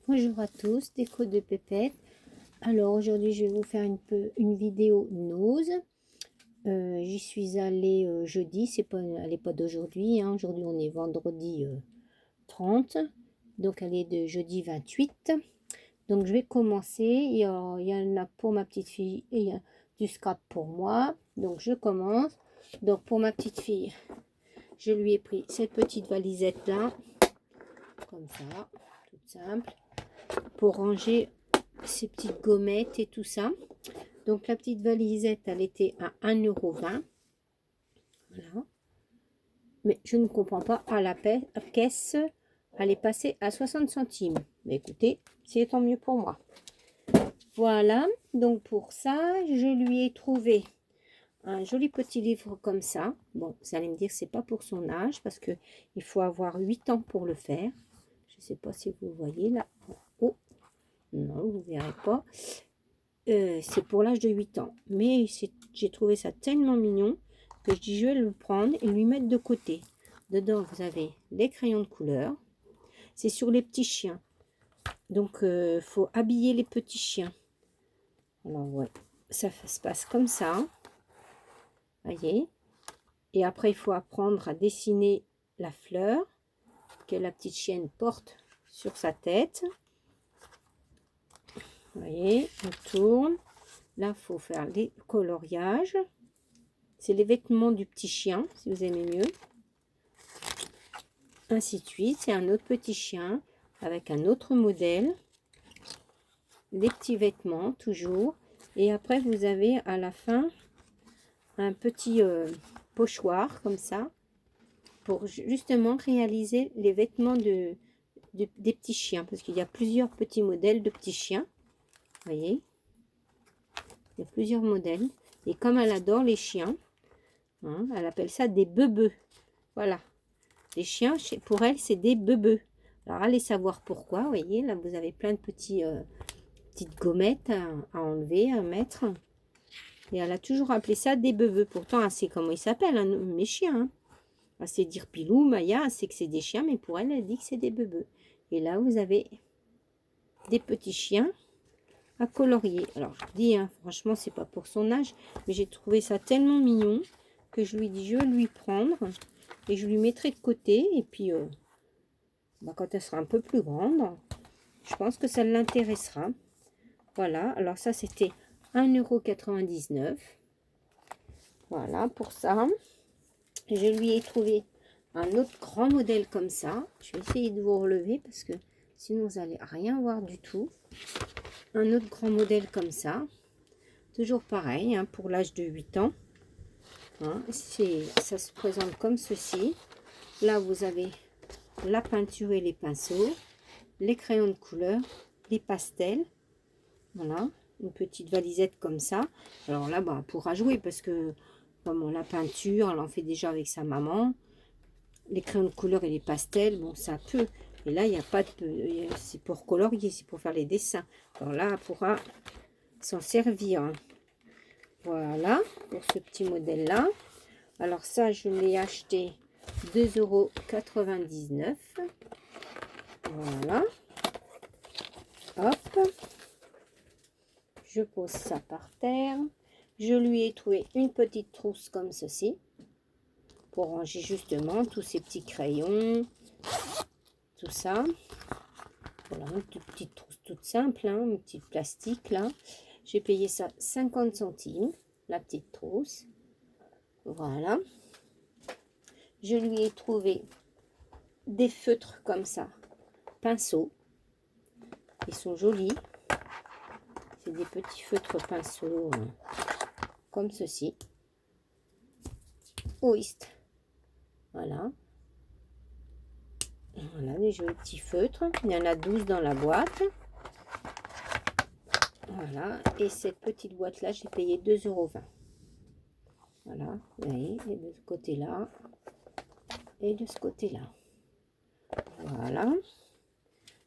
Bonjour à tous, déco de Pépette. Alors aujourd'hui je vais vous faire une vidéo nose. J'y suis allée jeudi, elle n'est pas d'aujourd'hui, hein. Aujourd'hui on est vendredi 30, donc elle est de jeudi 28. Donc je vais commencer, il y en a pour ma petite fille et il y a du scrap pour moi. Donc je commence. Donc pour ma petite fille, je lui ai pris cette petite valisette là, comme ça, toute simple, pour ranger ces petites gommettes et tout ça. Donc la petite valisette, elle était à 1,20 €. Voilà. Mais je ne comprends pas, à la caisse, elle est passée à 60 centimes. Mais écoutez, c'est tant mieux pour moi. Voilà, donc pour ça, je lui ai trouvé un joli petit livre comme ça. Bon, vous allez me dire, c'est pas pour son âge, parce que il faut avoir 8 ans pour le faire. Je ne sais pas si vous voyez là. Oh, non, vous ne verrez pas. C'est pour l'âge de 8 ans. Mais j'ai trouvé ça tellement mignon que je dis je vais le prendre et lui mettre de côté. Dedans, vous avez les crayons de couleur. C'est sur les petits chiens. Donc, il faut habiller les petits chiens. Alors, ouais, ça se passe comme ça. Voyez. Et après, il faut apprendre à dessiner la fleur que la petite chienne porte sur sa tête. Vous voyez, on tourne. Là, il faut faire les coloriages. C'est les vêtements du petit chien, si vous aimez mieux. Ainsi de suite. C'est un autre petit chien avec un autre modèle. Les petits vêtements, toujours. Et après, vous avez à la fin un petit pochoir, comme ça, pour justement réaliser les vêtements des petits chiens. Parce qu'il y a plusieurs petits modèles de petits chiens. Vous voyez, il y a plusieurs modèles. Et comme elle adore les chiens, hein, elle appelle ça des beubeux. Voilà. Les chiens, pour elle, c'est des beubeux. Alors, allez savoir pourquoi. Vous voyez, là, vous avez plein de petites gommettes à enlever, à mettre. Et elle a toujours appelé ça des beubeux. Pourtant, elle sait comment ils s'appellent, hein, mes chiens. Hein. Elle sait dire Pilou, Maya, elle sait que c'est des chiens, mais pour elle, elle dit que c'est des beubeux. Et là, vous avez des petits chiens à colorier. Alors, je dis, hein, franchement, c'est pas pour son âge, mais j'ai trouvé ça tellement mignon que je lui dis, je vais lui prendre et je lui mettrai de côté. Et puis, quand elle sera un peu plus grande, je pense que ça l'intéressera. Voilà, alors ça, c'était 1,99 €. Voilà, pour ça. Je lui ai trouvé un autre grand modèle comme ça. Je vais essayer de vous relever parce que sinon, vous n'allez rien voir du tout. Un autre grand modèle comme ça. Toujours pareil, hein, pour l'âge de 8 ans. Hein, ça se présente comme ceci. Là, vous avez la peinture et les pinceaux, les crayons de couleur, les pastels. Voilà, une petite valisette comme ça. Alors là, elle pourra jouer parce que bon, la peinture, elle en fait déjà avec sa maman. Les crayons de couleur et les pastels, bon, ça peut. Et là, il n'y a pas de... C'est pour colorier, c'est pour faire les dessins. Alors là, elle pourra s'en servir. Voilà, pour ce petit modèle-là. Alors ça, je l'ai acheté 2,99 €. Voilà. Hop. Je pose ça par terre. Je lui ai trouvé une petite trousse comme ceci. Pour ranger justement tous ces petits crayons. Tout ça. Voilà, une toute petite trousse toute simple. Hein, une petite plastique là. J'ai payé ça 50 centimes. La petite trousse. Voilà. Je lui ai trouvé des feutres comme ça. Pinceaux. Ils sont jolis. C'est des petits feutres pinceaux comme ceci. Oist. Voilà. Voilà les jolis petits feutres. Il y en a 12 dans la boîte. Voilà. Et cette petite boîte là, j'ai payé 2,20 €. Voilà. Vous voyez, et de ce côté-là. Et de ce côté-là. Voilà.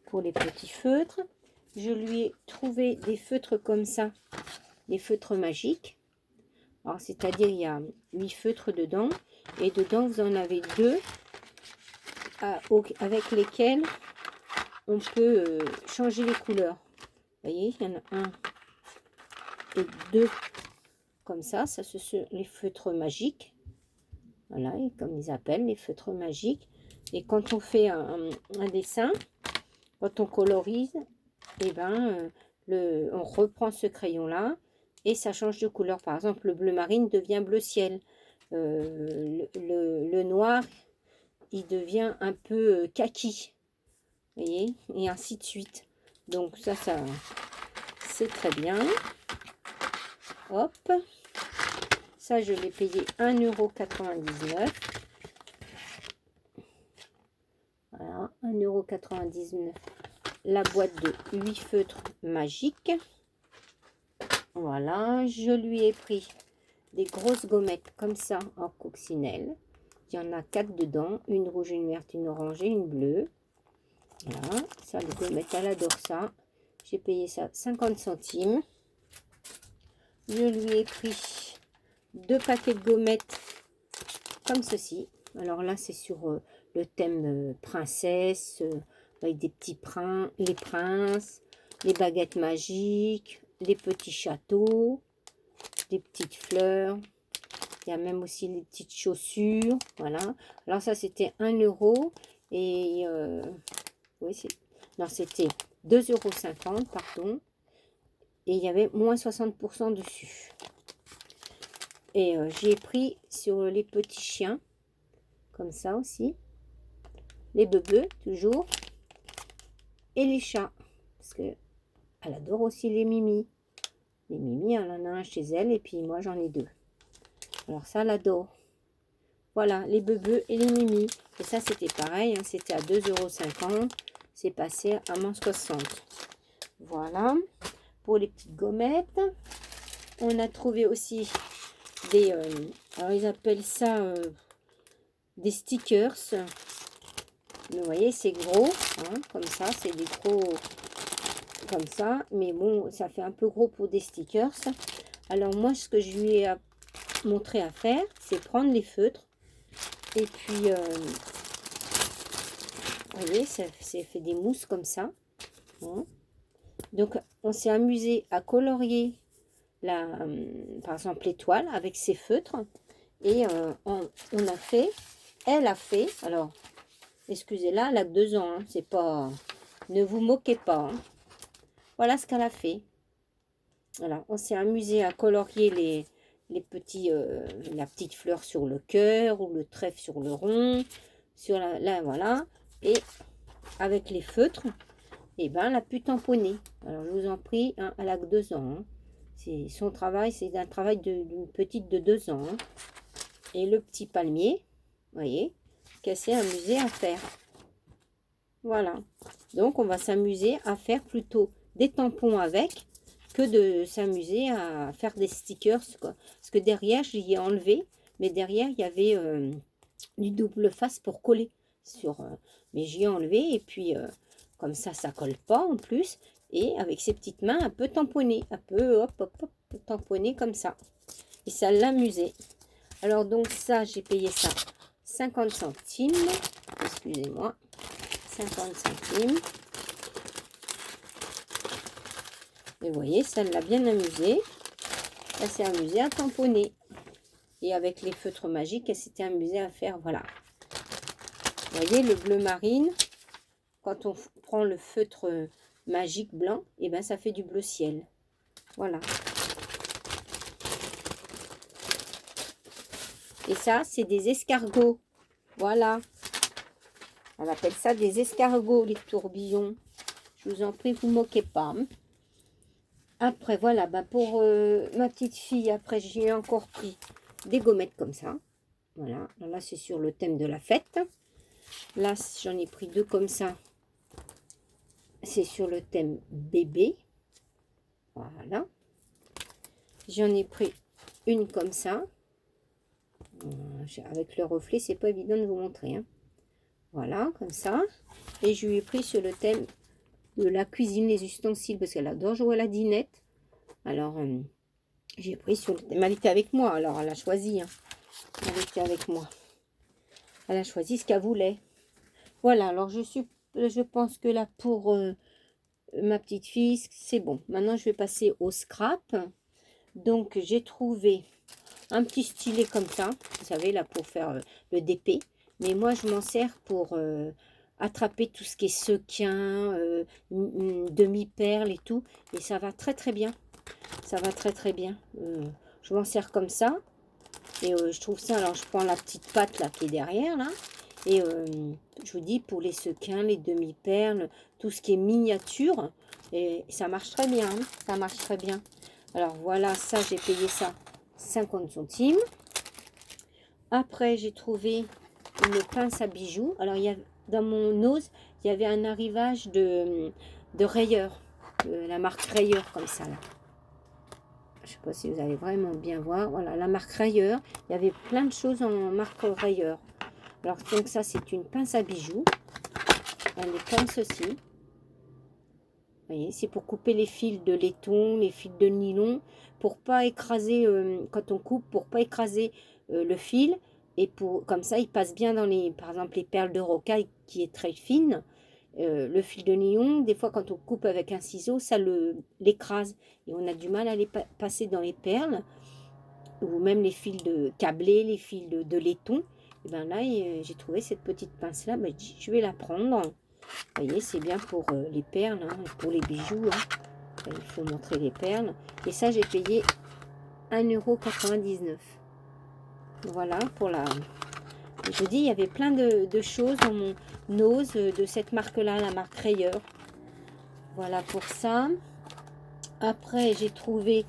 Pour les petits feutres. Je lui ai trouvé des feutres comme ça. Des feutres magiques. Alors, c'est-à-dire, il y a 8 feutres dedans. Et dedans, vous en avez 2 avec lesquels on peut changer les couleurs. Vous voyez, il y en a un et deux comme ça. Ça, ce sont les feutres magiques. Voilà, et comme ils appellent, les feutres magiques. Et quand on fait un dessin, quand on colorise, et ben, on reprend ce crayon-là et ça change de couleur. Par exemple, le bleu marine devient bleu ciel. Le noir, il devient un peu kaki. Vous voyez, et ainsi de suite. Donc ça c'est très bien. Hop. Ça, je l'ai payé 1,99 €. Voilà, 1,99 €. La boîte de 8 feutres magiques. Voilà, je lui ai pris des grosses gommettes comme ça en coccinelle. Il y en a 4 dedans, une rouge, une verte, une orange et une bleue. Voilà, ça, les gommettes, elle adore ça. J'ai payé ça 50 centimes. Je lui ai pris 2 paquets de gommettes comme ceci. Alors là, c'est sur le thème princesse, avec des petits les princes, les baguettes magiques, les petits châteaux, des petites fleurs. Il y a même aussi les petites chaussures. Voilà. Alors ça, c'était 1 € et oui, non, c'était 2,50 €, pardon. Et il y avait moins 60% dessus. Et j'ai pris sur les petits chiens, comme ça aussi. Les bebeux, toujours. Et les chats. Parce que elle adore aussi les mimis. Les mimis, elle en a un chez elle. Et puis moi, j'en ai 2. Alors ça, elle adore. Voilà, les bebeux et les mimis. Et ça, c'était pareil. Hein, c'était à 2,50 €. C'est passé à moins 60. Voilà. Pour les petites gommettes. On a trouvé aussi des... alors, ils appellent ça des stickers. Vous voyez, c'est gros. Hein, comme ça, c'est des gros... Comme ça. Mais bon, ça fait un peu gros pour des stickers. Alors, moi, ce que je lui ai montré à faire, c'est prendre les feutres. Et puis, vous voyez, c'est fait des mousses comme ça. Hein. Donc, on s'est amusé à colorier, par exemple, l'étoile avec ses feutres. Et on a fait, elle a fait, alors, excusez-la, elle a 2 ans. Hein, c'est pas, ne vous moquez pas. Hein. Voilà ce qu'elle a fait. Voilà, on s'est amusé à colorier les petits, la petite fleur sur le cœur ou le trèfle sur le rond, sur là voilà, et avec les feutres, et ben elle a pu tamponner. Alors je vous en prie, hein, elle a que 2 ans. Hein. C'est son travail, c'est un travail d'une petite de 2 ans. Hein. Et le petit palmier, vous voyez, qu'elle s'est amusée à faire. Voilà. Donc on va s'amuser à faire plutôt des tampons avec que de s'amuser à faire des stickers, quoi. Parce que derrière, j'y ai enlevé, mais derrière, il y avait du double face pour coller. Mais j'y ai enlevé, et puis comme ça colle pas en plus. Et avec ses petites mains, un peu tamponner, un peu hop, hop, hop, tamponner comme ça. Et ça l'amusait. Alors donc ça, j'ai payé ça 50 centimes. Excusez-moi. 50 centimes. Et vous voyez, ça l'a bien amusé. Elle s'est amusée à tamponner. Et avec les feutres magiques, elle s'était amusée à faire, voilà. Vous voyez, le bleu marine, quand on prend le feutre magique blanc, et ben ça fait du bleu ciel. Voilà. Et ça, c'est des escargots. Voilà. On appelle ça des escargots, les tourbillons. Je vous en prie, vous ne moquez pas. Hein. Après, voilà, bah pour ma petite fille, après, j'ai encore pris des gommettes comme ça. Voilà, là, c'est sur le thème de la fête. Là, j'en ai pris 2 comme ça. C'est sur le thème bébé. Voilà. J'en ai pris une comme ça. Avec le reflet, c'est pas évident de vous montrer. Hein. Voilà, comme ça. Et je lui ai pris sur le thème de la cuisine, les ustensiles, parce qu'elle adore jouer à la dinette. Alors, j'ai pris sur le thème. Elle était avec moi, alors elle a choisi. Hein. Elle était avec moi. Elle a choisi ce qu'elle voulait. Voilà, alors je suis je pense que là, pour ma petite fille, c'est bon. Maintenant, je vais passer au scrap. Donc, j'ai trouvé un petit stylet comme ça, vous savez, là, pour faire le DP. Mais moi, je m'en sers pour attraper tout ce qui est sequin, demi-perle et tout. Et ça va très, très bien. Ça va très, très bien. Je m'en sers comme ça. Et je trouve ça, alors je prends la petite patte là qui est derrière là. Et je vous dis, pour les sequins, les demi-perles, tout ce qui est miniature, et ça marche très bien, hein, ça marche très bien. Alors voilà, ça j'ai payé ça 50 centimes. Après j'ai trouvé une pince à bijoux. Alors il y a, dans mon nose, il y avait un arrivage de rayures, la marque Rayures comme ça là. Je ne sais pas si vous allez vraiment bien voir. Voilà, la marque Rayures. Il y avait plein de choses en marque Rayures. Alors, donc ça, c'est une pince à bijoux. Elle est comme ceci. Vous voyez, c'est pour couper les fils de laiton, les fils de nylon, pour pas écraser, quand on coupe, pour pas écraser le fil. Et pour, comme ça, il passe bien dans les, par exemple, les perles de rocaille qui est très fine. Le fil de nylon, des fois quand on coupe avec un ciseau, ça l'écrase et on a du mal à les passer dans les perles ou même les fils de câblés, les fils de laiton. Et bien là, j'ai trouvé cette petite pince là, ben, je vais la prendre. Vous voyez, c'est bien pour les perles, hein, pour les bijoux. Hein. Il faut montrer les perles. Et ça, j'ai payé 1,99 €. Voilà pour la... Je dis, il y avait plein de choses dans mon nose de cette marque-là, la marque Rayures. Voilà pour ça. Après, j'ai trouvé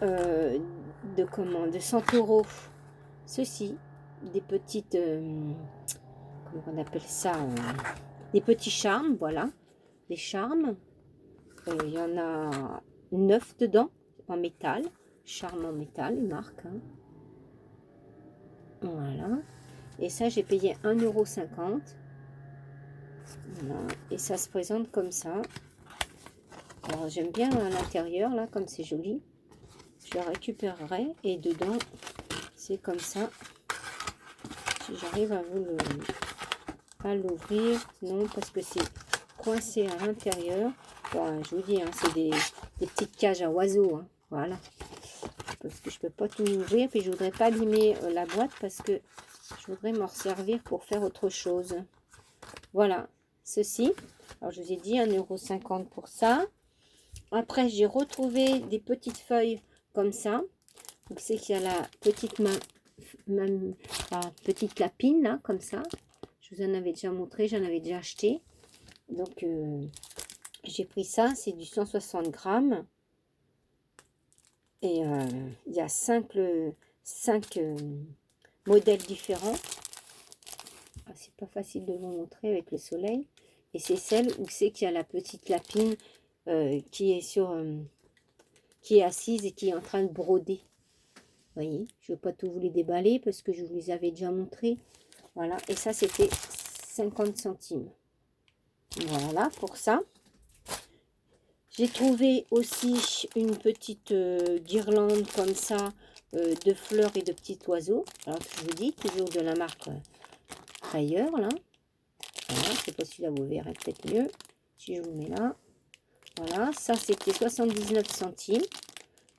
de 100 € ceci, des petites, comment on appelle ça, des petits charmes, voilà, des charmes. Il y en a 9 dedans, en métal, charme en métal, une marque. Hein. Voilà. Et ça, j'ai payé 1,50 €. Voilà. Et ça se présente comme ça. Alors, j'aime bien à l'intérieur, là, comme c'est joli. Je le récupérerai. Et dedans, c'est comme ça. Si j'arrive à vous l'ouvrir. Non, parce que c'est coincé à l'intérieur. Bon, je vous dis, hein, c'est des petites cages à oiseaux. Hein. Voilà. Parce que je peux pas tout ouvrir. Puis je voudrais pas abîmer la boîte parce que je voudrais m'en servir pour faire autre chose. Voilà. Ceci. Alors, je vous ai dit 1,50 € pour ça. Après, j'ai retrouvé des petites feuilles comme ça. Donc, c'est qu'il y a la petite la petite lapine, là, comme ça. Je vous en avais déjà montré, j'en avais déjà acheté. Donc, j'ai pris ça. C'est du 160 grammes. Et il y a 5 modèles différents. Ah, c'est pas facile de vous montrer avec le soleil. Et c'est celle où c'est qu'il y a la petite lapine qui est qui est assise et qui est en train de broder. Vous voyez, je ne vais pas tout vous les déballer parce que je vous les avais déjà montrés. Voilà, et ça c'était 50 centimes. Voilà pour ça. J'ai trouvé aussi une petite guirlande comme ça de fleurs et de petits oiseaux. Alors je vous dis, toujours de la marque Rayures là. Voilà, c'est pas celui-là, vous verrez peut-être mieux si je vous mets là. Voilà, ça c'était 79 centimes.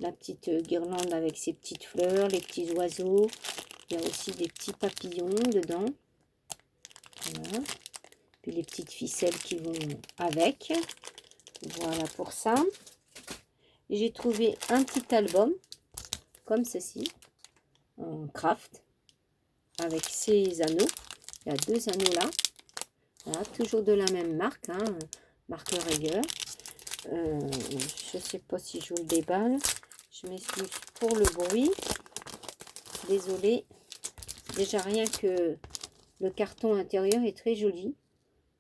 La petite guirlande avec ses petites fleurs, les petits oiseaux. Il y a aussi des petits papillons dedans. Voilà. Puis les petites ficelles qui vont avec. Voilà pour ça. J'ai trouvé un petit album comme ceci, en craft, avec ses anneaux. Il y a 2 anneaux là. Voilà, toujours de la même marque, hein, marque Rayures. Je ne sais pas si je vous le déballe. Je m'excuse pour le bruit. Désolée. Déjà rien que le carton intérieur est très joli.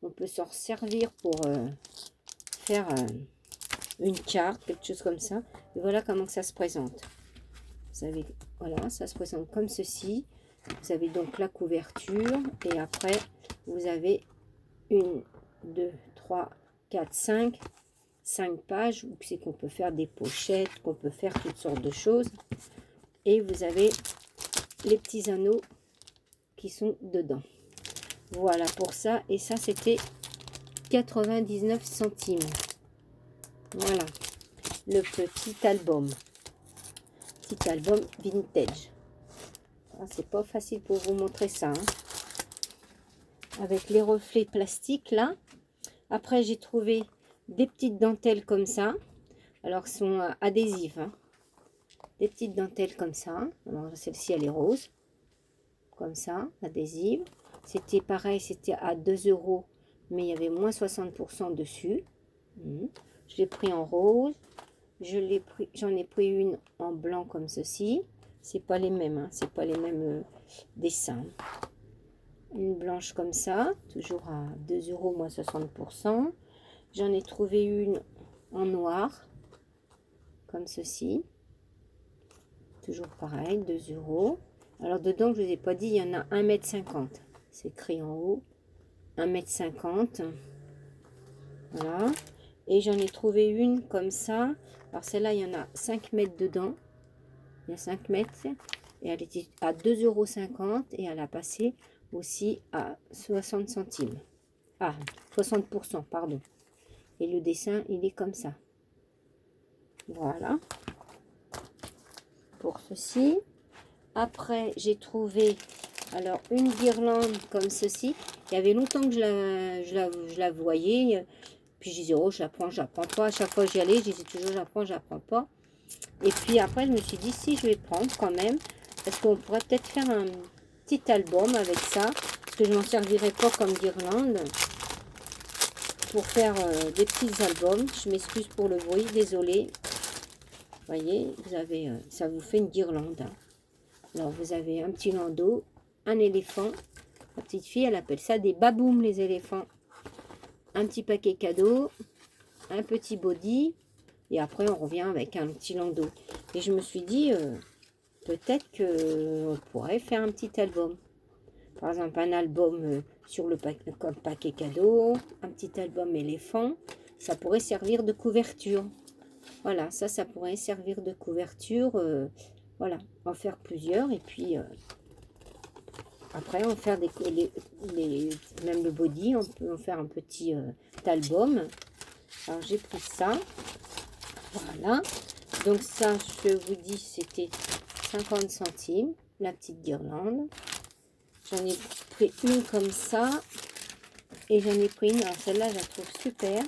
On peut s'en servir pour faire une carte, quelque chose comme ça. Et voilà comment ça se présente. Vous avez, voilà, ça se présente comme ceci. Vous avez donc la couverture. Et après, vous avez 1, 2, 3, 4, 5 pages où c'est qu'on peut faire des pochettes, qu'on peut faire toutes sortes de choses. Et vous avez les petits anneaux qui sont dedans. Voilà pour ça. Et ça, c'était 99 centimes. Voilà. Le petit album. Petit album vintage. Ah, c'est pas facile pour vous montrer ça. Hein. Avec les reflets plastiques là. Après, j'ai trouvé des petites dentelles comme ça. Alors, elles sont adhésives. Hein. Des petites dentelles comme ça. Alors, celle-ci, elle est rose. Comme ça, adhésive. C'était pareil, c'était à 2 €, mais il y avait moins 60% dessus. Je l'ai pris en rose. J'en ai pris une en blanc comme ceci. C'est pas les mêmes, hein, c'est pas les mêmes dessins. Une blanche comme ça, toujours à 2 € moins 60%. J'en ai trouvé une en noir, comme ceci. Toujours pareil, 2 €. Alors dedans, je ne vous ai pas dit, il y en a 1,50 m. C'est écrit en haut. 1,50 m. Voilà. Et j'en ai trouvé une comme ça. Alors celle-là, il y en a 5 mètres dedans. Il y a 5 mètres. Et elle était à 2,50 € et elle a passé aussi à 60 centimes. Ah, 60%, pardon. Et le dessin, il est comme ça. Voilà. Pour ceci. Après, j'ai trouvé alors une guirlande comme ceci. Il y avait longtemps que je la voyais. Puis je disais, oh, j'apprends pas. À chaque fois que j'y allais, je disais toujours, j'apprends pas. Et puis après, je me suis dit, si, je vais prendre quand même. Parce qu'on pourrait peut-être faire un petit album avec ça. Parce que je m'en servirai pas comme guirlande. Pour faire des petits albums. Je m'excuse pour le bruit, désolé. Vous voyez, vous avez, ça vous fait une guirlande. Hein. Alors, vous avez un petit landau, un éléphant. La petite fille, elle appelle ça des baboums, les éléphants. Un petit paquet cadeau, un petit body. Et après, on revient avec un petit landau. Et je me suis dit, peut-être qu'on pourrait faire un petit album. Par exemple, un album sur le paquet cadeau, un petit album éléphant. Ça pourrait servir de couverture. Voilà, ça pourrait servir de couverture. Voilà, en faire plusieurs. Et puis, après, on va faire même le body. On peut en faire un petit album. Alors, j'ai pris ça. Voilà. Donc, ça, je vous dis, c'était 50 centimes. La petite guirlande. J'en ai pris une comme ça. Et j'en ai pris une. Alors, celle-là, je la trouve super.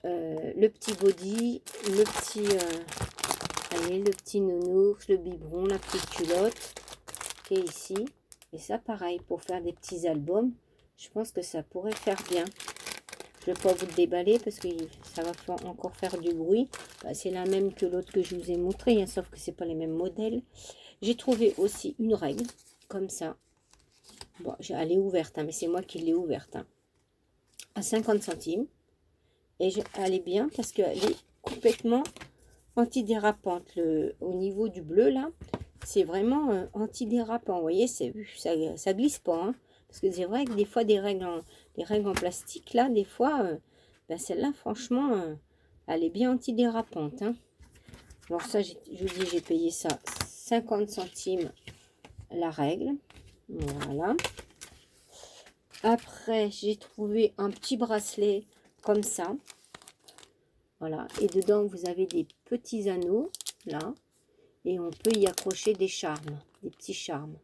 Le petit body. Le petit... allez, le petit nounours, le biberon, la petite culotte qui est ici. Et ça, pareil, pour faire des petits albums, je pense que ça pourrait faire bien. Je ne vais pas vous le déballer parce que ça va encore faire du bruit. Bah, c'est la même que l'autre que je vous ai montré, hein, sauf que c'est pas les mêmes modèles. J'ai trouvé aussi une règle, comme ça. Bon, elle est ouverte, hein, mais c'est moi qui l'ai ouverte. Hein, à 50 centimes. Et elle est bien parce qu'elle est complètement antidérapante. Au niveau du bleu, là, c'est vraiment antidérapant. Vous voyez, ça glisse pas. Hein, parce que c'est vrai que des fois, des règles en plastique, là, des fois, ben celle-là, franchement, elle est bien antidérapante. Hein. Alors ça, je vous dis, j'ai payé ça 50 centimes la règle. Voilà. Après, j'ai trouvé un petit bracelet comme ça. Voilà. Et dedans, vous avez des petits anneaux, là. Et on peut y accrocher des charmes, des petits charmes.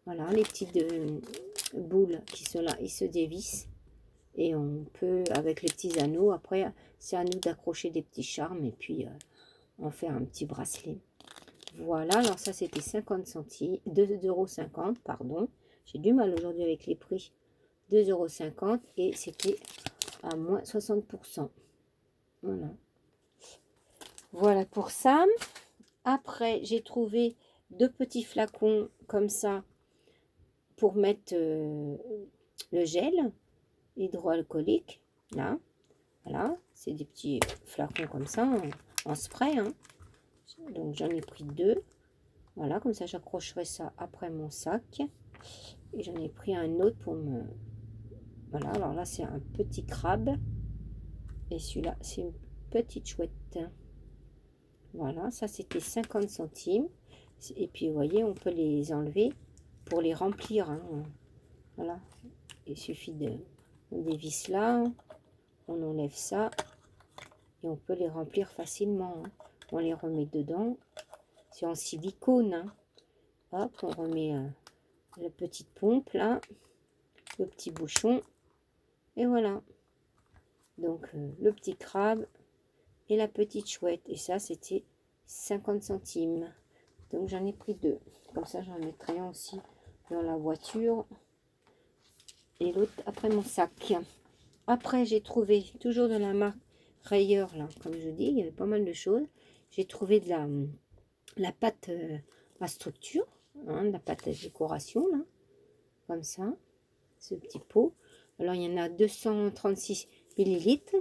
Voilà, les petites boules qui sont là, ils se dévissent. Et on peut, avec les petits anneaux, après, c'est à nous d'accrocher des petits charmes et puis en faire un petit bracelet. Voilà, alors ça c'était 50 centimes, 2,50 €, pardon. J'ai du mal aujourd'hui avec les prix. 2,50 € et c'était à moins 60%. Voilà. Voilà pour ça. Après, j'ai trouvé 2 petits flacons comme ça pour mettre le gel hydroalcoolique. Là, voilà, c'est des petits flacons comme ça en spray. Hein. Donc j'en ai pris 2. Voilà, comme ça j'accrocherai ça après mon sac. Et j'en ai pris un autre pour me... Voilà, alors là c'est un petit crabe. Et celui-là c'est une petite chouette. Voilà, ça c'était 50 centimes. Et puis vous voyez, on peut les enlever pour les remplir. Hein. Voilà, il suffit de... On dévisse là, on enlève ça, et on peut les remplir facilement. Hein. On les remet dedans. C'est en silicone. Hein. Hop, on remet la petite pompe là, le petit bouchon, et voilà. Donc le petit crabe et la petite chouette. Et ça, c'était 50 centimes. Donc j'en ai pris 2. Comme ça, j'en mettrai un aussi dans la voiture. Et l'autre après mon sac. Après, j'ai trouvé, toujours de la marque Rayeur, là, comme je dis, il y avait pas mal de choses. J'ai trouvé de la pâte à structure, hein, de la pâte à décoration, là, comme ça, ce petit pot. Alors, il y en a 236 millilitres.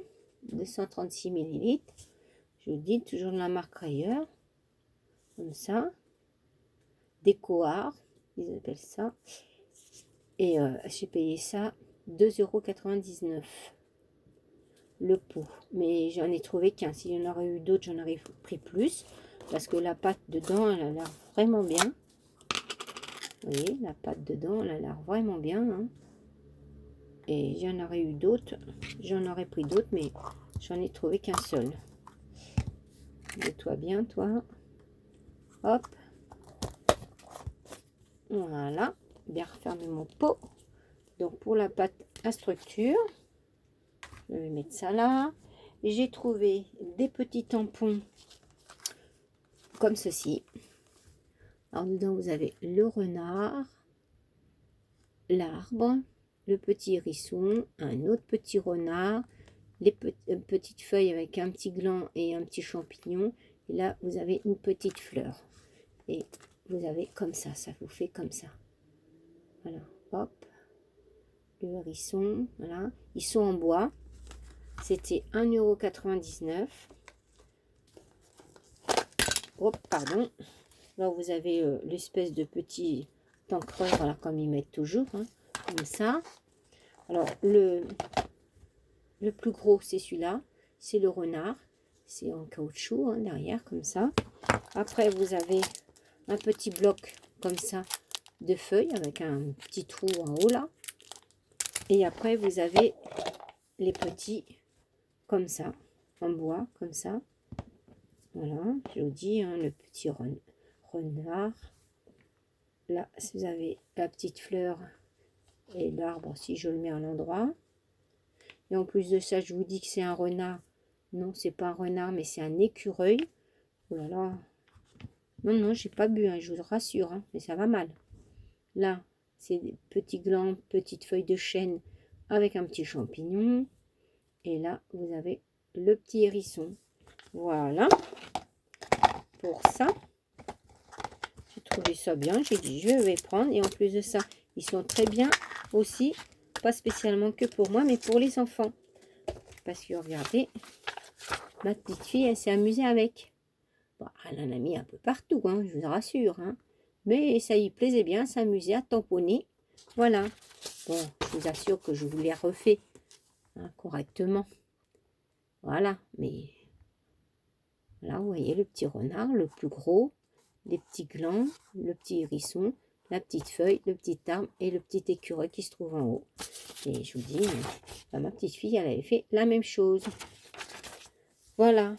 236 millilitres. Je vous dis, toujours de la marque Rayeur, comme ça. Décoart, ils appellent ça. Et j'ai payé ça 2,99 € le pot. Mais j'en ai trouvé qu'un. S'il y en aurait eu d'autres, j'en aurais pris plus. Parce que la pâte dedans, elle a l'air vraiment bien. Vous voyez, la pâte dedans, elle a l'air vraiment bien. Hein. Et j'en aurais eu d'autres. J'en aurais pris d'autres, mais j'en ai trouvé qu'un seul. Mets-toi bien, toi. Hop. Voilà. Bien refermer mon pot. Donc, pour la pâte à structure, je vais mettre ça là. J'ai trouvé des petits tampons comme ceci. Alors, dedans, vous avez le renard, l'arbre, le petit hérisson, un autre petit renard, les petites feuilles avec un petit gland et un petit champignon. Et là, vous avez une petite fleur. Et vous avez comme ça vous fait comme ça. Voilà, hop. Le hérisson, voilà. Ils sont en bois. C'était 1,99 €. Oh, pardon. Là, vous avez l'espèce de petit encreur, voilà, comme ils mettent toujours, hein, comme ça. Alors, le plus gros, c'est celui-là. C'est le renard. C'est en caoutchouc, hein, derrière, comme ça. Après, vous avez un petit bloc, comme ça, de feuilles, avec un petit trou en haut, là. Et après, vous avez les petits, comme ça, en bois, comme ça. Voilà, je vous dis, hein, le petit renard. Là, vous avez la petite fleur et l'arbre, si je le mets à l'endroit. Et en plus de ça, je vous dis que c'est un renard. Non, c'est pas un renard, mais c'est un écureuil. Oh là là. Non, non, j'ai pas bu, hein, je vous rassure, hein, mais ça va mal. Là, c'est des petits glands, petites feuilles de chêne avec un petit champignon. Et là, vous avez le petit hérisson. Voilà. Pour ça, j'ai trouvé ça bien. J'ai dit, je vais prendre. Et en plus de ça, ils sont très bien aussi. Pas spécialement que pour moi, mais pour les enfants. Parce que regardez, ma petite fille, elle s'est amusée avec. Bon, elle en a mis un peu partout, hein, je vous rassure. Hein. Mais ça y plaisait bien, s'amuser à tamponner. Voilà. Bon, je vous assure que je vous l'ai refait, hein, correctement. Voilà, mais là, vous voyez le petit renard, le plus gros, les petits glands, le petit hérisson, la petite feuille, le petit arbre et le petit écureuil qui se trouve en haut. Et je vous dis, ma petite fille, elle avait fait la même chose. Voilà.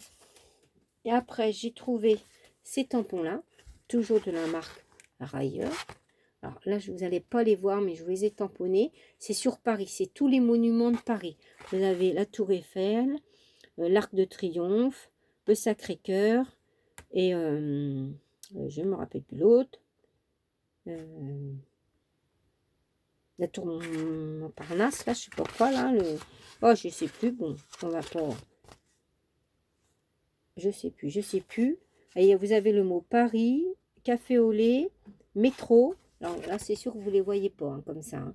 Et après, j'ai trouvé ces tampons-là, toujours de la marque Rayeur. Alors là, vous n'allez pas les voir, mais je vous les ai tamponnés. C'est sur Paris, c'est tous les monuments de Paris. Vous avez la Tour Eiffel, l'Arc de Triomphe, le Sacré-Cœur, et je ne me rappelle plus l'autre. La Tour Montparnasse, là, je sais pas quoi, là. Oh, je sais plus, bon, on va pas... Je sais plus. Et vous avez le mot Paris, café au lait, métro. Alors là, c'est sûr que vous ne les voyez pas, hein, comme ça. Hein.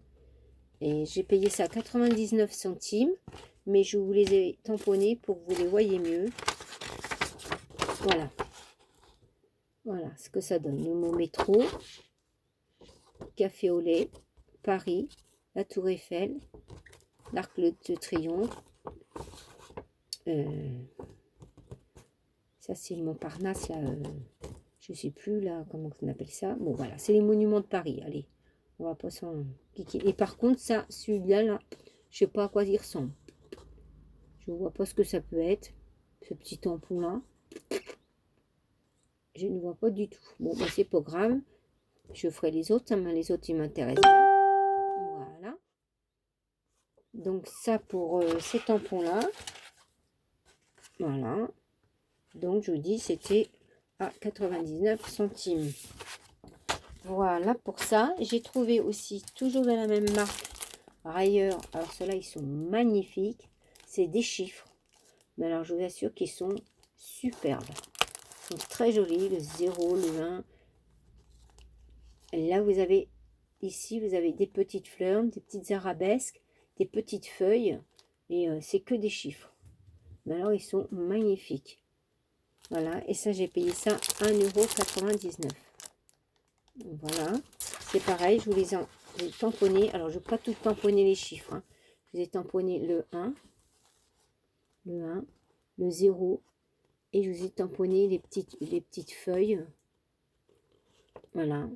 Et j'ai payé ça 99 centimes. Mais je vous les ai tamponnés pour que vous les voyez mieux. Voilà. Voilà ce que ça donne. Le mot métro, café au lait, Paris, la Tour Eiffel, l'Arc de Triomphe. Ça, c'est le Montparnasse, là. Je sais plus, là, comment on appelle ça. Bon, voilà, c'est les monuments de Paris. Allez, On va pas s'en piquer. Et par contre, ça, celui-là, là, je sais pas à quoi il ressemble. Je vois pas ce que ça peut être. Ce petit tampon-là. Je ne vois pas du tout. Bon, bah, c'est pas grave. Je ferai les autres. Les autres, ils m'intéressent bien. Voilà. Donc, ça pour ces tampons-là. Voilà. Donc, je vous dis, c'était à 99 centimes. Voilà pour ça. J'ai trouvé aussi, toujours de la même marque, Rayer. Alors, ceux-là, ils sont magnifiques. C'est des chiffres. Mais alors, je vous assure qu'ils sont superbes. Ils sont très jolis. Le 0, le 1. Là, vous avez, ici, vous avez des petites fleurs, des petites arabesques, des petites feuilles. Et c'est que des chiffres. Mais alors, ils sont magnifiques. Voilà. Et ça, j'ai payé ça 1,99 €. Voilà. C'est pareil, je vous les ai tamponnés. Alors, je ne vais pas tout tamponner les chiffres. Hein. Je vous ai tamponné le 1, le 0. Et je vous ai tamponné les petites feuilles. Voilà.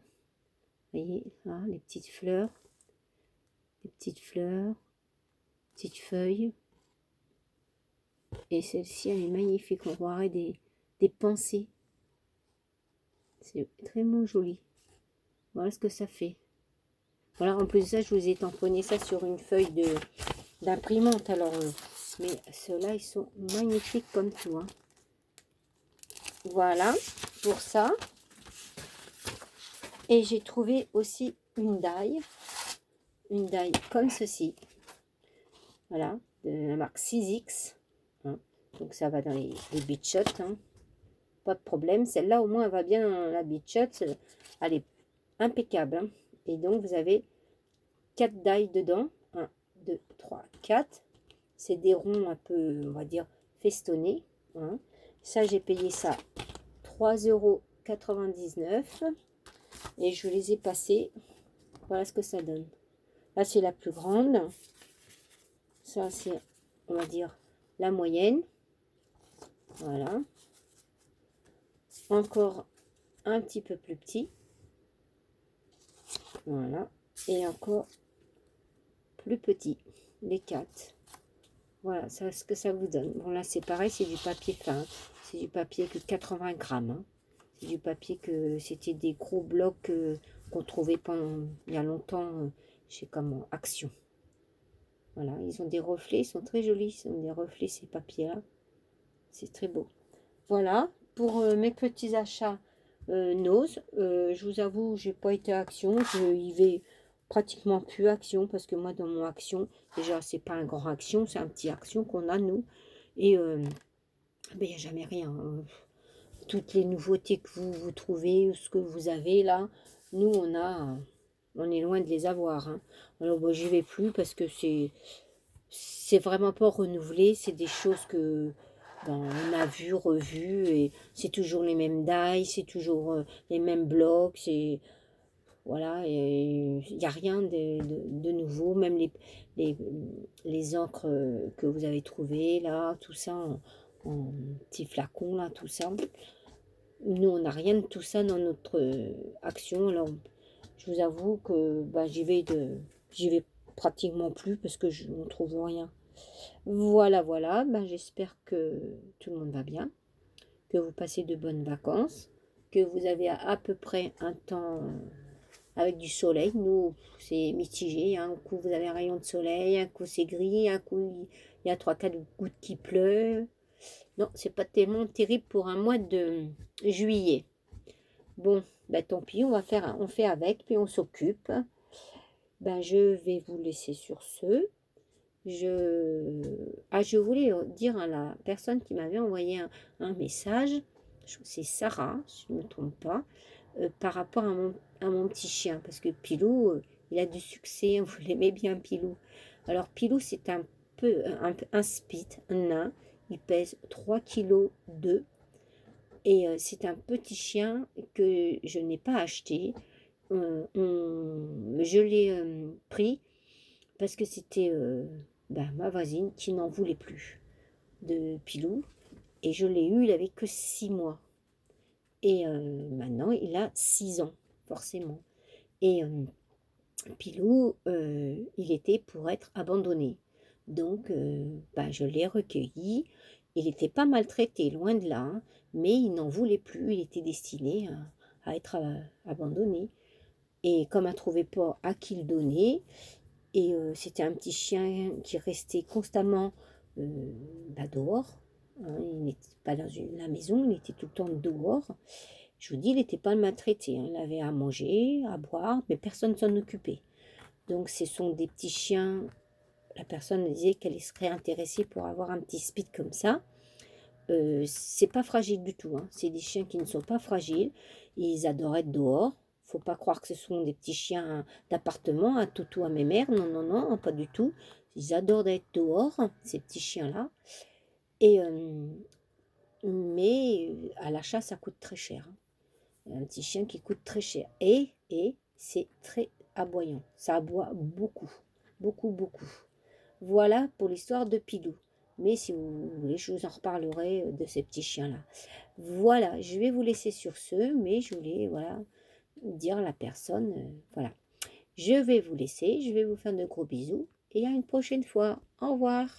Vous voyez, là, les petites fleurs. Les petites fleurs. Petites feuilles. Et celle-ci, elle est magnifique. On croirait des pensées. C'est vraiment joli. Voilà ce que ça fait. Voilà, en plus de ça, je vous ai tamponné ça sur une feuille d'imprimante. Alors, mais ceux-là, ils sont magnifiques comme tout. Hein. Voilà, pour ça. Et j'ai trouvé aussi une die comme ceci. Voilà, de la marque 6X. Hein. Donc, ça va dans les beach shots. Hein. Pas de problème. Celle-là, au moins, elle va bien dans la beach shot. Elle est impeccable. Hein. Et donc, vous avez 4 die dedans. 1, 2, 3, 4. C'est des ronds un peu, on va dire, festonnés. Hein. Ça, j'ai payé ça 3,99 € et je les ai passés. Voilà ce que ça donne. Là, c'est la plus grande. Ça, c'est, on va dire, la moyenne. Voilà. Encore un petit peu plus petit. Voilà. Et encore plus petit. Les 4. Voilà, ça, ce que ça vous donne. Bon, là, c'est pareil, c'est du papier fin. C'est du papier que 80 grammes. Hein. C'est du papier que c'était des gros blocs qu'on trouvait pendant, il y a longtemps chez comment Action. Voilà, ils ont des reflets, ils sont très jolis. Ils ont des reflets, ces papiers-là. C'est très beau. Voilà, pour mes petits achats Nose. Je vous avoue, j'ai pas été à Action. Je y vais pratiquement plus à Action parce que moi, dans mon Action, déjà, c'est pas un grand Action, c'est un petit Action qu'on a, nous. Et ben, il n'y a jamais rien. Hein. Toutes les nouveautés que vous trouvez, ce que vous avez là, nous, on est loin de les avoir. Hein. Alors, bon, j'y vais plus parce que c'est vraiment pas renouvelé. C'est des choses que ben, on a vu, revu, et c'est toujours les mêmes die, c'est toujours les mêmes blocs, c'est voilà, il n'y a rien de nouveau, même les, les encres que vous avez trouvées là, tout ça en petits flacons là, tout ça. Nous, on n'a rien de tout ça dans notre action. Alors, je vous avoue que bah, j'y vais pratiquement plus parce que je ne trouve rien. Voilà, voilà. Ben, j'espère que tout le monde va bien, que vous passez de bonnes vacances, que vous avez à peu près un temps avec du soleil. Nous, c'est mitigé. Hein. Un coup, vous avez un rayon de soleil, un coup, c'est gris, un coup, il y a 3-4 gouttes qui pleuvent. Non, c'est pas tellement terrible pour un mois de juillet. Bon, ben tant pis, on fait avec, puis on s'occupe. Ben, je vais vous laisser sur ce. Je voulais dire à la personne qui m'avait envoyé un message, c'est Sarah, si je ne me trompe pas, par rapport à mon petit chien, parce que Pilou, il a du succès, vous l'aimez bien Pilou. Alors Pilou, c'est un spit, un nain, il pèse 3,2 kg et c'est un petit chien que je n'ai pas acheté. Je l'ai pris parce que c'était ma voisine qui n'en voulait plus de Pilou. Et je l'ai eu, il avait que 6 mois. Et maintenant, il a 6 ans, forcément. Et Pilou, il était pour être abandonné. Donc, je l'ai recueilli. Il n'était pas maltraité, loin de là, hein, mais il n'en voulait plus. Il était destiné à être abandonné. Et comme elle ne trouvait pas à qui le donner, et c'était un petit chien qui restait constamment dehors. Hein, il n'était pas dans la maison, il était tout le temps dehors. Je vous dis, il n'était pas maltraité. Hein, il avait à manger, à boire, mais personne ne s'en occupait. Donc ce sont des petits chiens. La personne me disait qu'elle serait intéressée pour avoir un petit speed comme ça. C'est pas fragile du tout. Hein. C'est des chiens qui ne sont pas fragiles. Ils adorent être dehors. Faut pas croire que ce sont des petits chiens d'appartement, un toutou à mémère. Non, non, non, pas du tout. Ils adorent être dehors, ces petits chiens-là. Et mais à l'achat, ça coûte très cher. Hein. Un petit chien qui coûte très cher. Et c'est très aboyant. Ça aboie beaucoup, beaucoup, beaucoup. Voilà pour l'histoire de Pilou. Mais si vous voulez, je vous en reparlerai de ces petits chiens-là. Voilà, je vais vous laisser sur ce, mais je voulais voilà, dire à la personne, voilà. Je vais vous laisser, je vais vous faire de gros bisous et à une prochaine fois. Au revoir.